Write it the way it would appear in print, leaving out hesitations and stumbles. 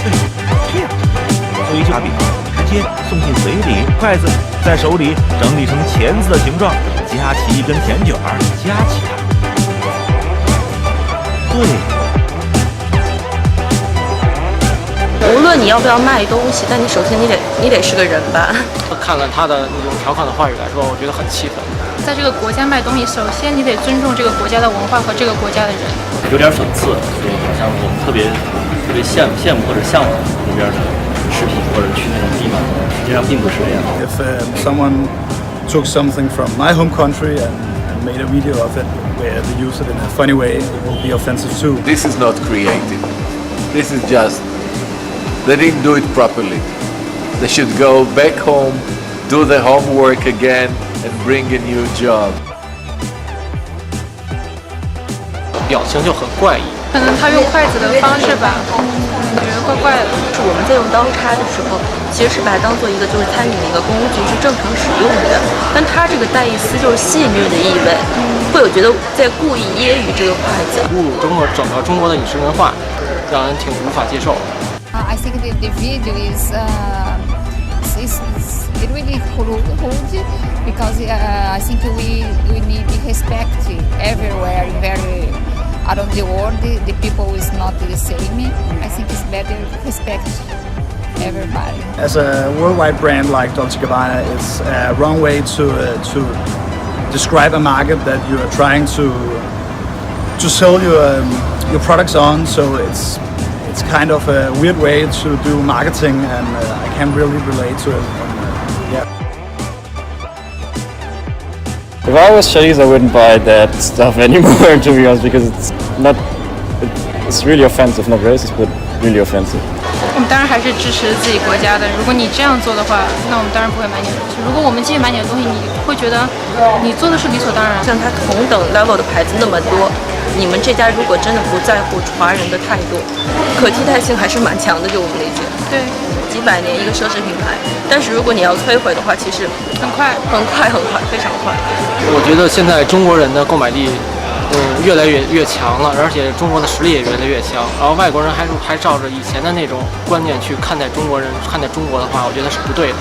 对，这样做一把饼，直接送进嘴里，筷子在手里整理成钳子的形状，夹起一根甜卷儿，夹起它。对。无论你要不要卖东西，但你首先你得是个人吧。看了他的那种调侃的话语来说，我觉得很气愤。在这个国家卖东西，首先你得尊重这个国家的文化和这个国家的人。有点讽刺，就好像我们特别羡慕或者向往那边的食品，或者去那种地方，实际上并不是这样。If someone took something from my home country and made a video of it where they use it in a funny way, it will be offensive too. This is not creative. This is just they didn't do it properly. They should go back home, do the homework again, and bring a new job. 表情就很怪异。可能他用筷子的方式吧，感觉怪怪的。是我们在用刀叉的时候，其实是把它当做一个就是餐饮的一个工具，是正常使用的。但它这个带一丝就是戏谑的意味，会有觉得在故意揶揄这个筷子，侮辱整个中国的饮食文化，让人挺无法接受。I think the video is it really rude because I think we need respect everywhere, around the world. The people is not the same. I think it's better respect everybody. As a worldwide brand like Dolce&Gabbana, it's a wrong way to describe a market that you are trying to sell your products on. So it's kind of a weird way to do marketing, and I can't really relate to it. Yeah. If I was Chinese, I wouldn't buy that stuff anymore, to be honest, because it's really offensive, not racist, but really offensive. 我们当然还是支持自己国家的。如果你这样做的话，那我们当然不会买你的东西。如果我们继续买你的东西，你会觉得你做的是理所当然。像它同等 level 的牌子那么多，你们这家如果真的不在乎华人的态度，可替代性还是蛮强的，就我们理解。对，几百年一个奢侈品牌，但是如果你要摧毁的话，其实很快，非常快。我觉得现在中国人的购买力，越来越强了，而且中国的实力也越来越强。然后外国人还照着以前的那种观念去看待中国人，看待中国的话，我觉得是不对的。